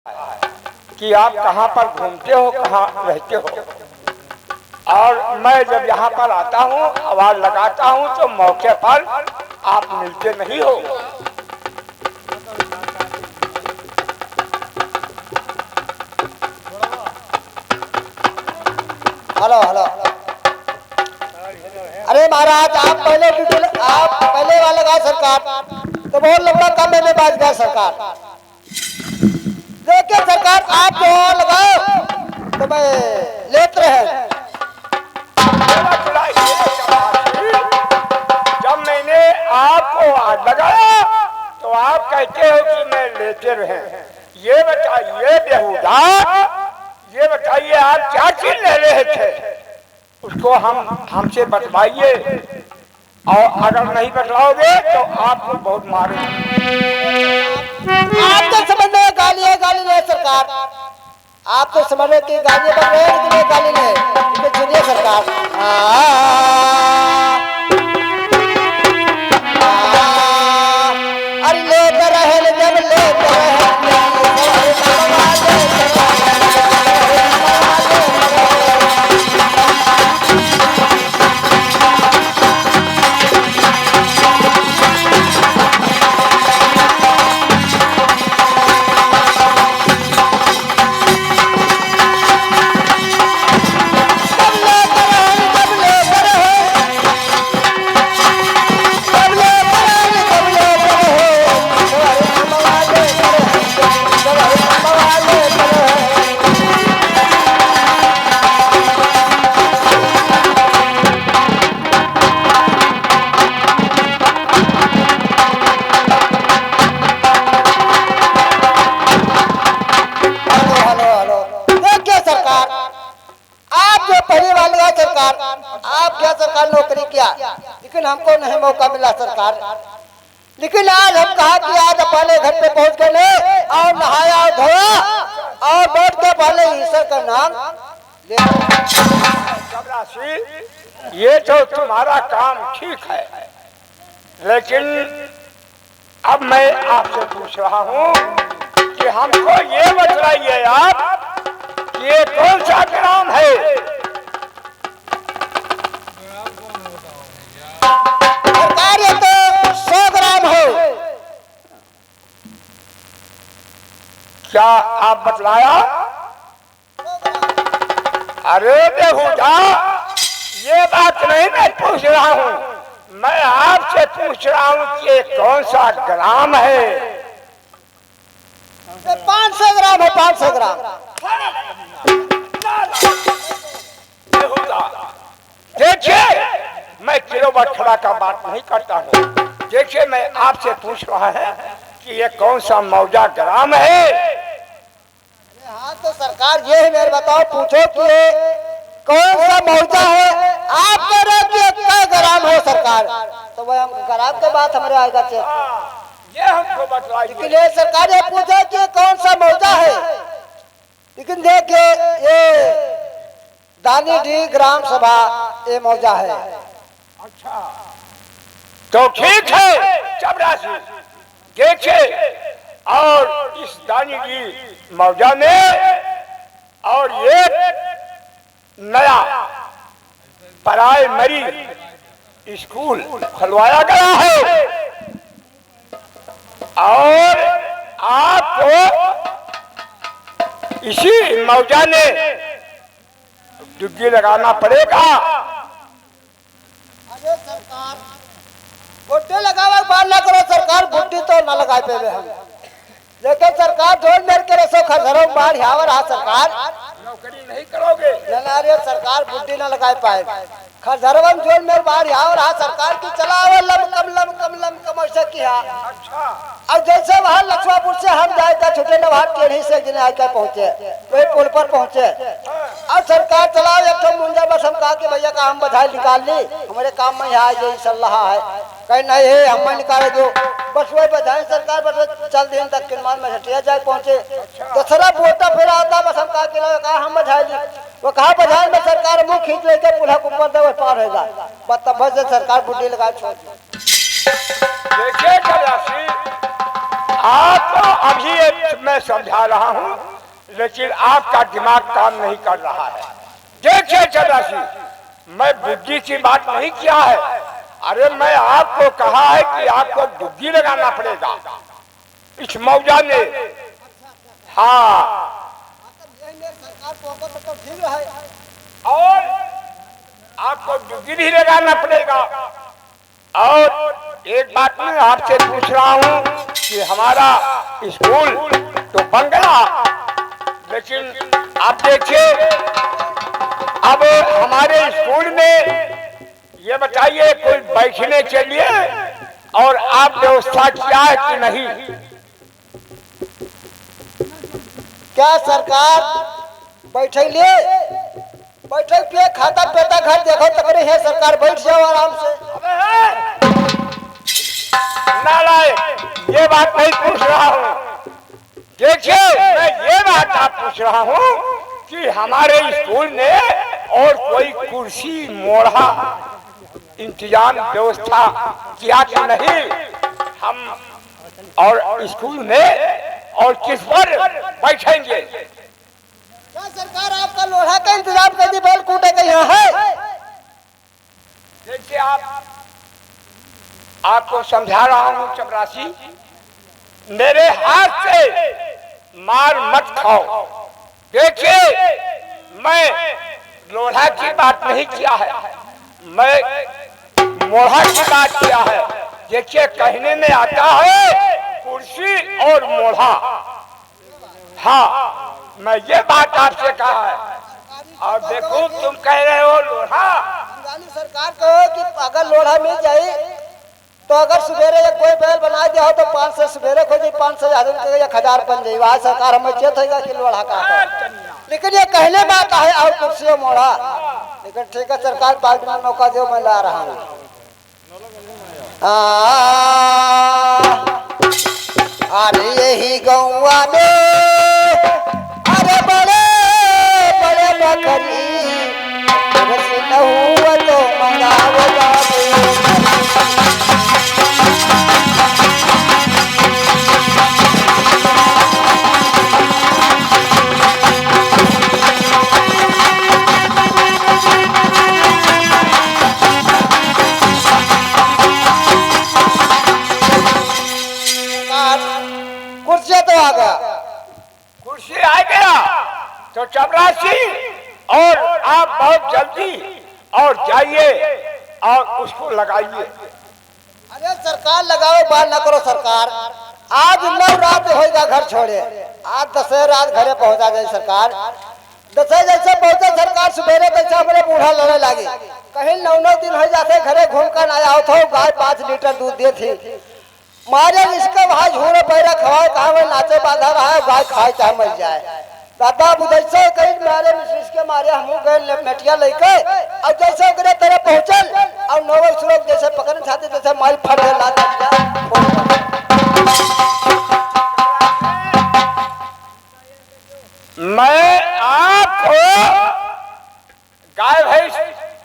कि आप कहाँ पर घूमते हो, कहाँ रहते हो। और मैं जब यहाँ पर आता हूँ, आवाज लगाता हूँ, तो मौके पर आप मिलते नहीं हो। Hello hello. अरे महाराज, आप पहले वाला लगा सरकार तो बहुत लंबा काम में बाज गया सरकार। देखिए सरकार, आप जो लगाओ तो मैं लेते रहे। जब मैंने आपको आग लगाया तो आप कहते हो कि मैं लेते रहे। ये बताइए बेहुदा, ये बताइए आप क्या चीज ले रहे थे, उसको हमसे बतलाइए। और अगर नहीं बतलाओगे तो आपको बहुत मारेंगे। आप तो समझ में गाली है, गाली नहीं सरकार। आप तो समझ रहे कि गाली बन रहे हैं, लेकिन गाली नहीं। सुनिए सरकार, अरे लेते रहे जब लेते रहे। आप क्या सरकार नौकरी किया, लेकिन हमको नहीं मौका मिला सरकार। लेकिन आज हम कहा कि आज अपने घर पे पहुंच गए और नहाया और धोया और बैठ के पहले ईश्वर का नाम ले। ये तो तुम्हारा काम ठीक है, लेकिन अब मैं आपसे पूछ रहा हूँ कि हमको ये बतलाइए आप कि ये कौन सा ग्राम है। सरकार ये तो 100 ग्राम हो। क्या आप बतलाया? अरे बेहुदा, ये बात नहीं मैं पूछ रहा हूँ, मैं आपसे पूछ रहा हूँ कि ये कौन सा ग्राम है। 500 ग्राम है, 500 ग्राम। देखिए, मैं किलो बटखरा का बात नहीं करता हूँ। देखिए, मैं आपसे पूछ रहा है कि ये कौन सा मौजा ग्राम है। हाँ तो सरकार ये है, मेरे बताओ, पूछो कि कौन सा मौजा है। आप कह रहे कि क्या ग्राम हो सरकार, तो वह हम ग्राम के बात हमारे आएगा ये हमको बतलाइए। लेकिन ये सरकार ये पूछे कि कौन सा मौजा है। लेकिन देखिए, ये दानीडीह ग्राम सभा ये मौजा है। अच्छा, तो ठीक है चपरासी, देखिए, और इस दानीडीह मौजा में और ये नया प्राइमरी स्कूल खुलवाया गया है और आपको इसी मौजा ने डुबकी लगाना पड़ेगा। अरे सरकार, बुट्टी लगावा बात ना करो सरकार, बुट्टी तो न लगाए पे हम। लेकिन सरकार जोड़ मेरे के रसो खरधरों बाहर यावर आ सरकार नौकरी नहीं करोगे। रे सरकार, बुट्टी न लगाए पाए खरधरवन जोड़ मेरे बाहर यावर आ सरकार की चलाओ लम कम ऐसा किया। अच्छा, और जैसे वहाँ लक्ष्मापुर से हम जाए था छुटे नवाब टेढ़ी से जिन्हें आकर पहुंचे, वही पुल पर पहुंचे और सरकार चलाओ एक तो मुंजा। बस हम कहा कि भैया का हम बधाई निकाल ली, हमारे काम में यहाँ यही चल रहा है। कहीं नहीं है, हम निकाले दो, बस वही बधाई सरकार। बस चल दिन तक किरमान में हटिया जाए पहुंचे। दूसरा बोटा फिर आता, बस हम कहा हम बधाई ली। वो कहा बधाई में सरकार मुंह खींच लेके पुल्हा के ऊपर दे पार हो जाए। तब से सरकार बुढ़ी लगा छोड़। देखिए चपरासी, आपको अभी मैं समझा रहा हूँ, लेकिन आपका दिमाग काम नहीं कर रहा है। देखिए चपरासी, मैं बुद्धि की बात नहीं किया है। अरे मैं आपको कहा है कि आपको बुद्धि लगाना पड़ेगा इस मौजा में। हाँ, और आपको बुद्धि भी लगाना पड़ेगा। और एक बात मैं आपसे पूछ रहा हूँ कि हमारा स्कूल तो बन गया, लेकिन आप देखिए अब हमारे स्कूल में ये बताइए कोई बैठने के लिए और आप व्यवस्था किया है कि नहीं? क्या सरकार बैठे पे खाता पेटा घर देखो तकरे है सरकार, बैठ जाओ आराम से। नालायक, ये बात नहीं पूछ रहा हूँ। देखिए मैं ये बात आप पूछ रहा हूँ कि हमारे स्कूल में और कोई कुर्सी मोड़ा इंतजाम व्यवस्था किया कि नहीं? हम और स्कूल में और किस पर बैठेंगे? क्या सरकार आपका लोहा का इंतजाम कर दी, बैल कूटे का यहाँ है? देखिए आपको समझा रहा हूँ चपरासी, मेरे हाथ से मार मत खाओ। देखिए मैं लोहा की बात नहीं किया है, मैं मोढ़ा की बात किया है। देखिए कहने में आता है कुर्सी और मोढ़ा। हाँ, मैं ये बात आपसे कहा है। और देखो तुम कह रहे हो लोहा। सरकार कहो कि अगर लोढ़ा मिल जाए तो अगर सवेरे कोई बैल बना दिया हो तो 500 सवेरे खोजी, 500 आदमी 1000 बन जाए। वहाँ सरकार हमें चेत होगा कि लोढ़ा का है। लेकिन ये कहने बात है और कुर्सी मोड़ा। लेकिन ठीक है सरकार, 5 दिन मौका दो, मैं ला रहा हूँ। अरे यही गौवा में अरे बड़े बड़े बकरी न हुआ तो मंगाओ कुर्सी आ गया तो चपरासी और आप बहुत जल्दी और जाइए और उसको लगाइए। अरे सरकार लगाओ, बात ना करो सरकार। आज 9 रात होगा घर छोड़े, आज 10 रात घरे पहुंचा जाए सरकार। 10 जैसे पहुंचे सरकार सवेरे तैसे हमारे बूढ़ा लड़े लगे। कहीं 9 दिन हो जाते घरे घूम कर आया हो तो गाय 5 लीटर दूध दे थी। मारे इसका भाई झूरे पैरा खवाए, कहा में नाचे बांधा रहा है, गाय खाए चाहे मर जाए। दादा बुधैसे कहीं मारे मिश्रिश के मारे हम गए मेटिया लेके और जैसे गिरे तेरे पहुंचल और 9 सुरग जैसे पकड़ने चाहते जैसे माल फट गया। मैं आपको गाय भैंस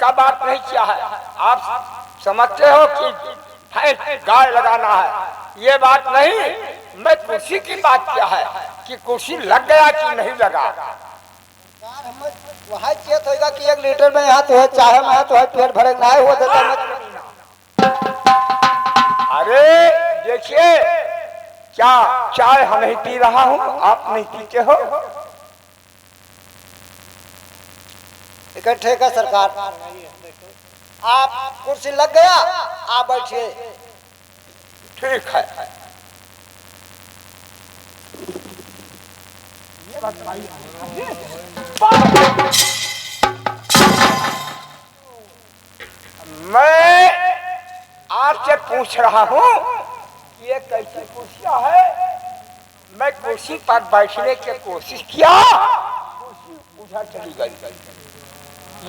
का बात नहीं किया है। आप समझते हो कि गाय लगाना है, ये बात नहीं। मैं कुर्सी की बात किया है कि कुर्सी लग गया कि नहीं लगा। वहाँ चेत होगा कि 1 लीटर में यहाँ तो है, चाहे में तो है, पेट भरे ना हुआ देता मैं। अरे देखिए क्या चाय हम नहीं पी रहा हूँ, आप नहीं पीते हो। इकट्ठे का सरकार, आप कुर्सी लग गया, आप बैठिए। ठीक है। मैं आपसे पूछ रहा हूँ ये कैसी कुर्सियाँ है? मैं कुर्सी पर बैठने की कोशिश किया, कुर्सी उधर चली गई।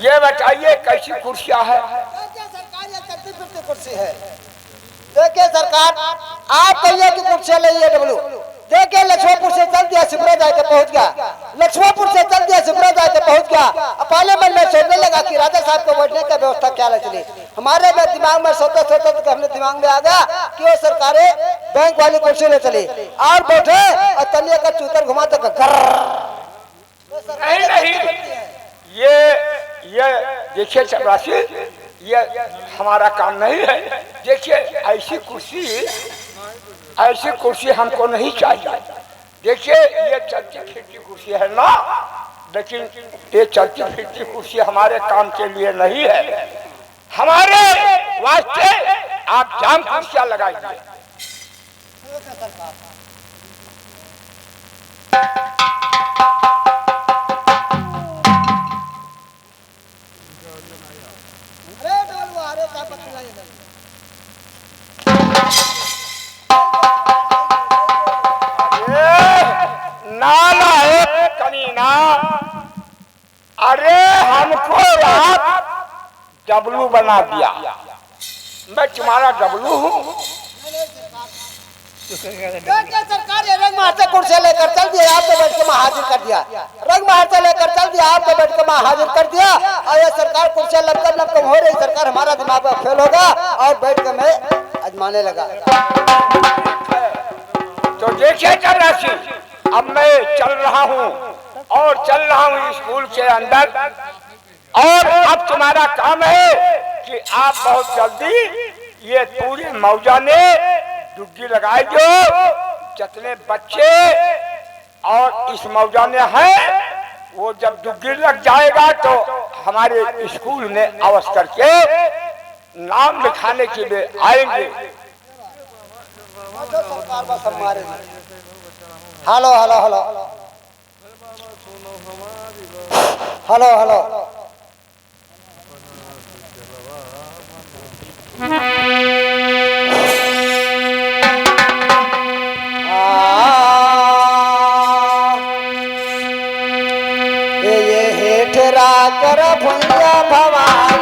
ये बताइए कैसी कुर्सियाँ है? कुर्सी है। देखिए सरकार, आप कहिए कि कुर्सी ले डब्लू। देखिए लक्ष्मणपुर से चल दिया, शिमला जाके पहुंच गया। लक्ष्मणपुर से चल दिया, शिमला जाके पहुंच गया। अब पहले मन में सोचने लगा कि राजा साहब को बैठने का व्यवस्था क्या चली। हमारे में दिमाग में सोचते सोचते तो हमने दिमाग में आ गया कि वो सरकारें बैंक वाली कुर्सी ले चली और बैठे और तनिया का चूतर घुमा तो नहीं नहीं, ये देखिए चपरासी, ये हमारा काम नहीं है। देखिए ऐसी कुर्सी हमको नहीं चाहिए। देखिए ये चलती फिरती कुर्सी है ना, लेकिन ये चलती फिरती कुर्सी हमारे काम के लिए नहीं है। हमारे वास्ते आप जाम कुर्सियां लगाइए। कमीना, अरे हमको आप डब्लू बना दिया। मैं तुम्हारा डब्लू हूँ। सरकार ने रंग महारते कुर्सी लेकर चल दिया, आपको बैठ के मैं हाजिर कर दिया। रंग महारते लेकर चल दिया, आपको बैठ के मैं हाजिर कर दिया। और ये सरकार कुर्सी लपकम हो रही, सरकार हमारा दिमाग में फेल होगा और बैठ के मैं आजमाने लगा। तो देखिए चपरासी, अब मैं चल रहा हूँ और चल रहा हूँ स्कूल के अंदर, और अब तुम्हारा काम है कि आप बहुत जल्दी ये पूरे मौजा ने डुबकी लगाई दो। जितने बच्चे और इस मौजा में हैं, वो जब डुबकी लग जाएगा तो हमारे स्कूल में अवश्य करके नाम लिखाने के लिए आएंगे। Hello hello hello hello hello ये हेठरा कर भुइया भवानी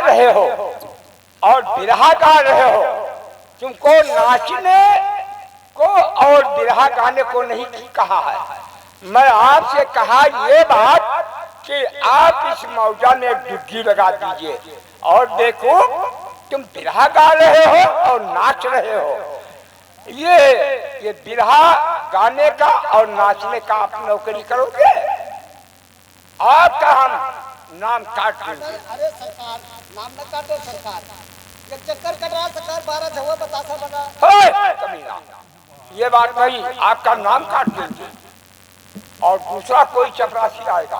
रहे हो और बिरहा गा रहे हो, तुमको नाचने को और बिरहा गाने को नहीं कहा है। मैं आपसे कहा ये बात कि आप इस मौजा में डुबकी लगा दीजिए और देखो तुम बिरहा गा रहे हो और नाच रहे हो। ये बिरहा गाने का और नाचने का आप नौकरी करोगे, आपका हम नाम काट देंगे। अरे सरकार नाम न काटो सरकार, एक चक्कर कट रहा सरकार, 12 धवा बतासा बना। कमीना, ये बात नहीं, आपका नाम काट देंगे और दूसरा कोई चपरासी आएगा।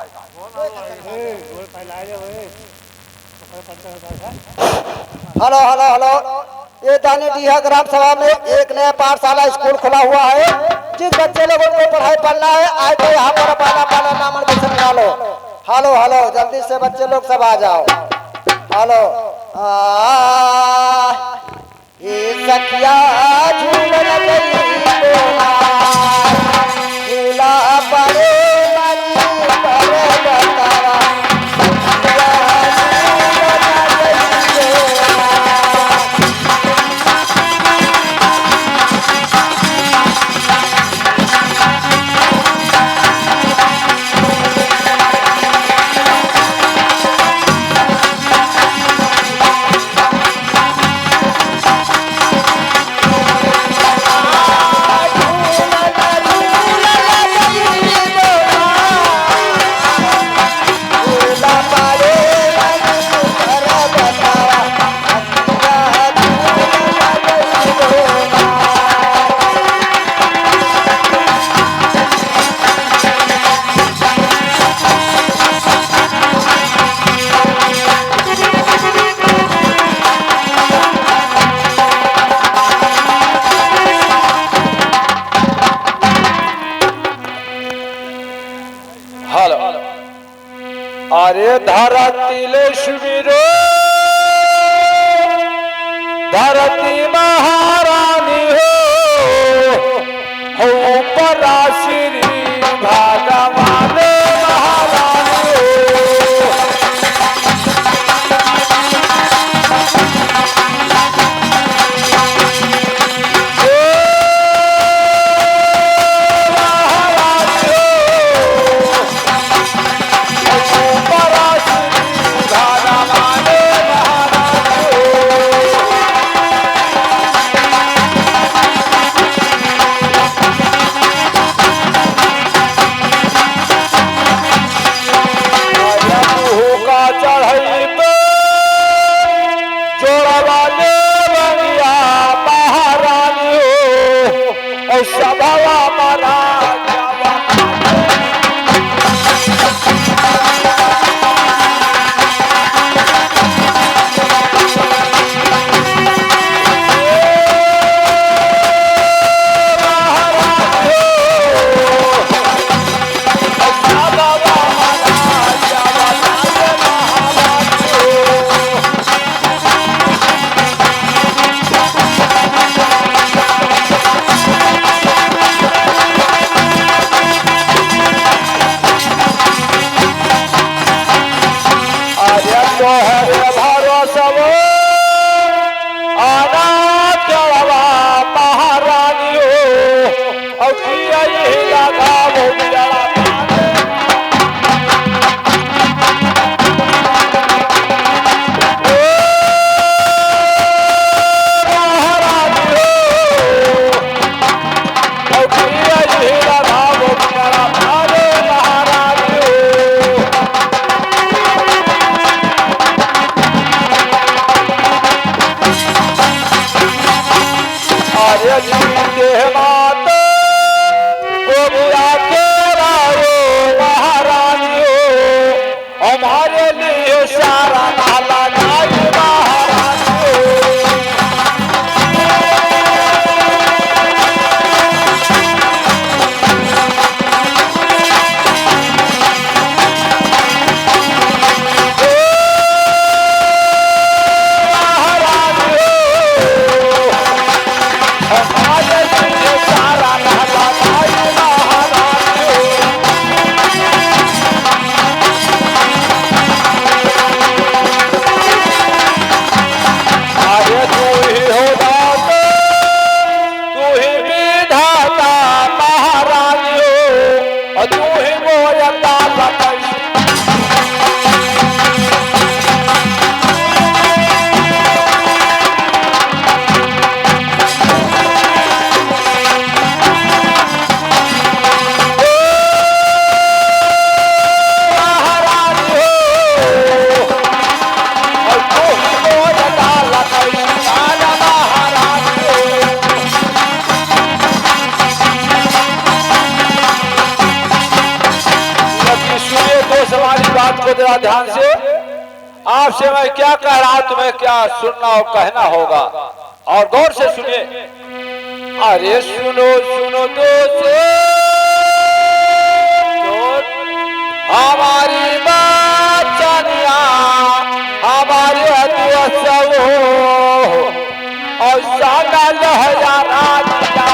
हेलो हेलो हेलो, ये दानीडीहा ग्राम सभा में एक नया पाठशाला स्कूल खुला हुआ है। जिस बच्चे लोगों को पढ़ाई पढ़ना है आए तो यहाँ पर अपना नाम एडमिशन करा लो। हेलो हेलो, जल्दी से बच्चे लोग सब आ जाओ। हेलो ये सखिया झूलन झूला पड़े अरे धरती लक्ष्मी रो धरती महारानी हो पराश्री भगवान महारानी जरा ध्यान से। आपसे मैं क्या कह रहा हूं तुम्हें क्या सुनना और कहना होगा, और गौर से सुनिए। अरे सुनो सुनो दोस्तों, हमारी बात जानिया, हमारे दोस्त और सादा लहरा दिया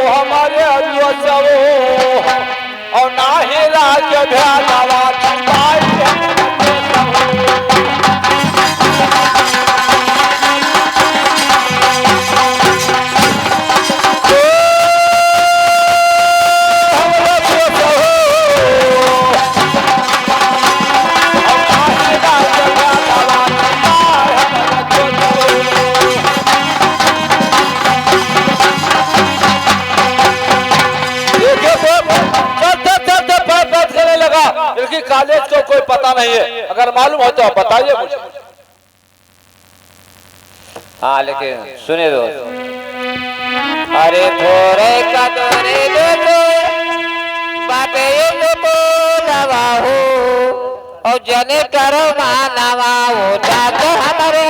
हमारे और ना ही राज्य भ्याला कॉलेज को कोई पता नहीं है, अगर मालूम हो तो आप बताइए मुझे। हाँ लेकिन सुनिए दोस्त, अरे थोड़े कदरे दे दो बाटे ये तो नवा हो और जने करो मानवा हो जाते हमारे